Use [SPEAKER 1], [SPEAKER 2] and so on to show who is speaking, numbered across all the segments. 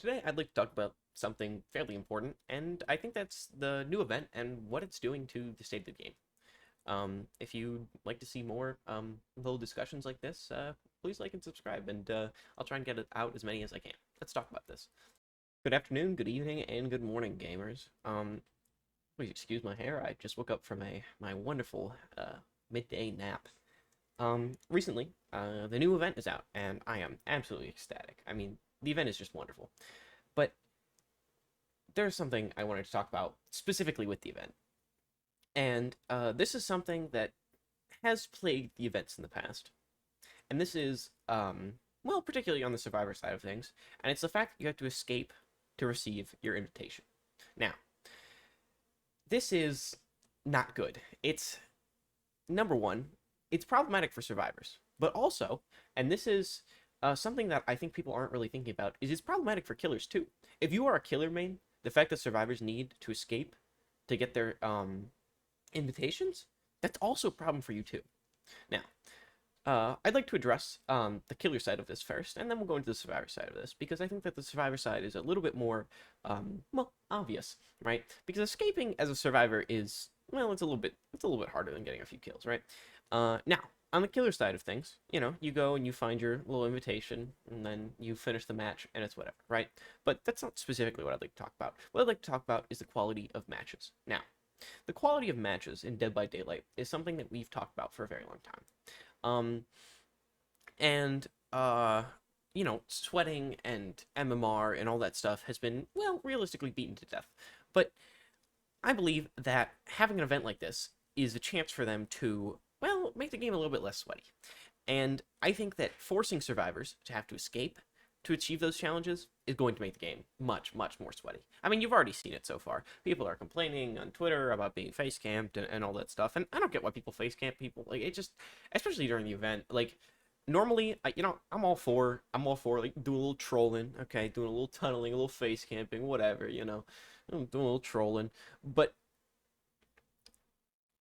[SPEAKER 1] Today I'd like to talk about something fairly important, and I think that's the new event and what it's doing to the state of the game. If you'd like to see more little discussions like this, please like and subscribe, and I'll try and get it out as many as I can. Let's talk about this. Good afternoon, good evening, and good morning, gamers. Please excuse my hair. I just woke up from my wonderful midday nap. Recently, the new event is out, and I am absolutely ecstatic. I mean, the event is just wonderful. But there's something I wanted to talk about specifically with the event. And this is something that has plagued the events in the past. And this is, well, particularly on the Survivor side of things. And it's the fact that you have to escape to receive your invitation. Now, this is not good. It's, number one, it's problematic for survivors. But also, and this is something that I think people aren't really thinking about, is it's problematic for killers too. If you are a killer main, the fact that survivors need to escape to get their invitations, that's also a problem for you too. Now, I'd like to address the killer side of this first, and then we'll go into the survivor side of this, because I think that the survivor side is a little bit more, well, obvious, right? Because escaping as a survivor is, well, it's a little bit harder than getting a few kills, right? Now, on the killer side of things, you know, you go and you find your little invitation, and then you finish the match, and it's whatever, right? But that's not specifically what I'd like to talk about. What I'd like to talk about is the quality of matches. Now, the quality of matches in Dead by Daylight is something that we've talked about for a very long time. And you know, sweating and MMR and all that stuff has been, well, realistically beaten to death. But I believe that having an event like this is a chance for them to, well, make the game a little bit less sweaty. And I think that forcing survivors to have to escape to achieve those challenges is going to make the game much, much more sweaty. I mean, you've already seen it so far. People are complaining on Twitter about being face camped and all that stuff. And I don't get why people face camp people. Like, it just, especially during the event, like, normally, you know, I'm all for like doing a little trolling, okay, doing a little tunneling, a little face camping, whatever, you know, doing a little trolling. But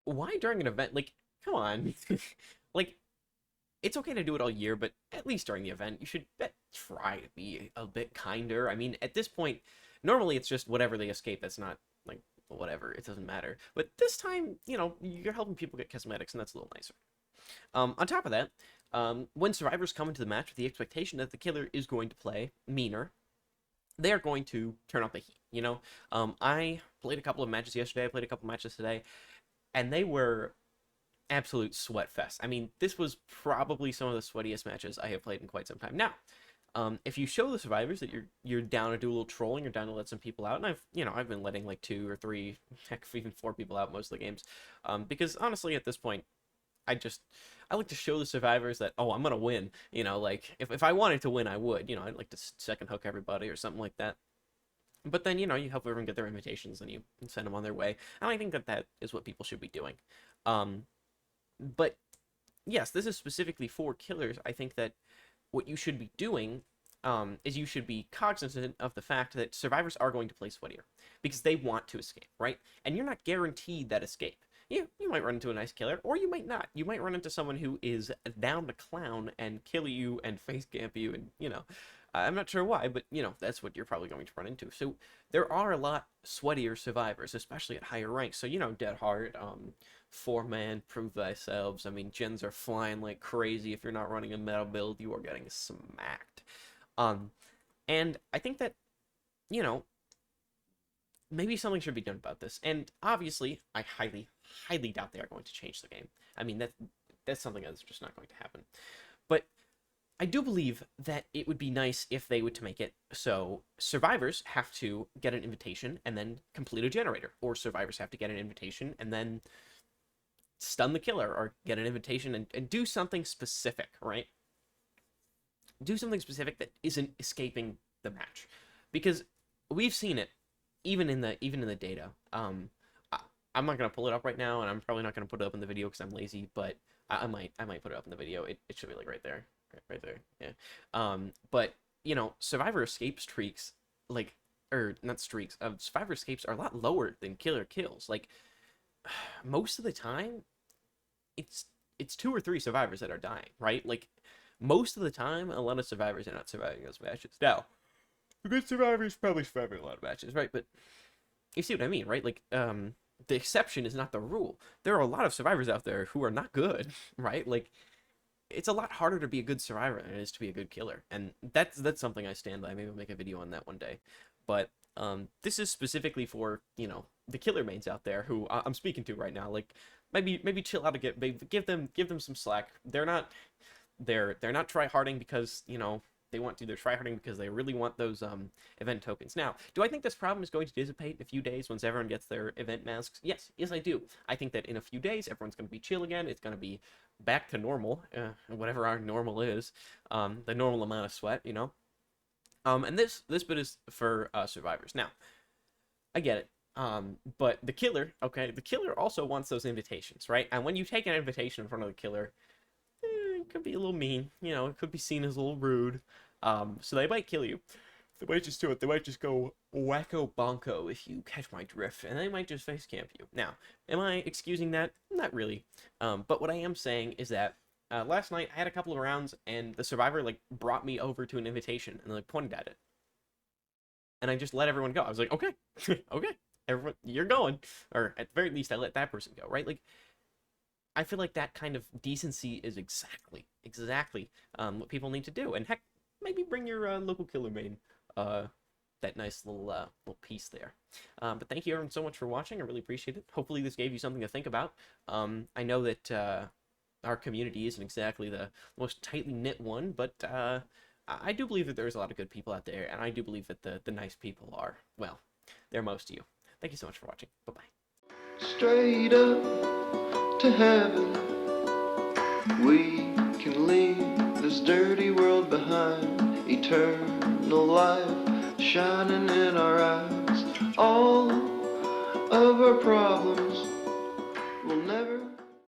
[SPEAKER 1] why during an event? Like, come on. Like, it's okay to do it all year, but at least during the event, you should try to be a bit kinder. I mean, at this point, normally it's just whatever they escape. That's not, like, whatever. It doesn't matter. But this time, you know, you're helping people get cosmetics, and that's a little nicer. On top of that, when survivors come into the match with the expectation that the killer is going to play meaner, they are going to turn up the heat. You know, I played a couple of matches yesterday. I played a couple matches today, and they were absolute sweat fest. I mean, this was probably some of the sweatiest matches I have played in quite some time. Now, if you show the survivors that you're down to do a little trolling, you're down to let some people out, and I've been letting like 2 or 3, heck, even 4 people out most of the games, because honestly, at this point, I like to show the survivors that, oh, I'm gonna win. You know, like if I wanted to win, I would. You know, I'd like to second hook everybody or something like that. But then, you know, you help everyone get their invitations and you send them on their way. And I think that that is what people should be doing. Um, but yes, this is specifically for killers. I think that what you should be doing is you should be cognizant of the fact that survivors are going to play sweatier because they want to escape, right? And you're not guaranteed that escape. You might run into a nice killer, or you might not. You might run into someone who is down to clown and kill you and face camp you, and, you know, I'm not sure why, but, you know, that's what you're probably going to run into. So there are a lot sweatier survivors, especially at higher ranks. So, you know, Dead Heart, 4-man, Prove Thyself. I mean, gens are flying like crazy. If you're not running a meta build, you are getting smacked. And I think that, you know, maybe something should be done about this. And obviously, I highly, highly doubt they are going to change the game. I mean, that's something that's just not going to happen. But I do believe that it would be nice if they would to make it so survivors have to get an invitation and then complete a generator, or survivors have to get an invitation and then stun the killer, or get an invitation and do something specific, right? Do something specific that isn't escaping the match, because we've seen it even in the data. I'm not gonna pull it up right now, and I'm probably not gonna put it up in the video because I'm lazy. But I might put it up in the video. It should be like right there, right there. Yeah. But you know, survivor escape streaks, like, or not streaks. Survivor escapes are a lot lower than killer kills. Like, most of the time, it's 2 or 3 survivors that are dying, right? Like, most of the time, a lot of survivors are not surviving those matches. Now, A good survivor is probably surviving a lot of matches, right? But you see what I mean, right? Like, the exception is not the rule. There are a lot of survivors out there who are not good, right? Like, it's a lot harder to be a good survivor than it is to be a good killer, and that's something I stand by. Maybe I'll make a video on that one day. But this is specifically for, you know, the killer mains out there who I'm speaking to right now. Like, maybe chill out a bit. Give them some slack. They're not tryharding because, you know, they want to. They're tryharding because they really want those event tokens. Now, do I think this problem is going to dissipate in a few days once everyone gets their event masks? Yes, I do. I think that in a few days everyone's going to be chill again. It's going to be back to normal, whatever our normal is, the normal amount of sweat, you know. And this bit is for survivors. Now, I get it. But the killer, okay, the killer also wants those invitations, right? And when you take an invitation in front of the killer, it could be a little mean, you know, it could be seen as a little rude. So they might kill you. They might just do it. They might just go wacko bonko, if you catch my drift, and they might just face camp you. Now, am I excusing that? Not really. But what I am saying is that last night I had a couple of rounds, and the survivor like brought me over to an invitation and like pointed at it, and I just let everyone go. I was like, okay, okay, everyone, you're going, or at the very least, I let that person go, right? Like, I feel like that kind of decency is exactly what people need to do. And heck, maybe bring your local killer main that nice little piece there. But thank you everyone so much for watching. I really appreciate it. Hopefully this gave you something to think about. I know that our community isn't exactly the most tightly knit one, but I do believe that there's a lot of good people out there, and I do believe that the nice people are, well, they're most of you. Thank you so much for watching. Bye-bye.
[SPEAKER 2] Straight up to heaven, we can leave this dirty world behind. Eternal light shining in our eyes. All of our problems will never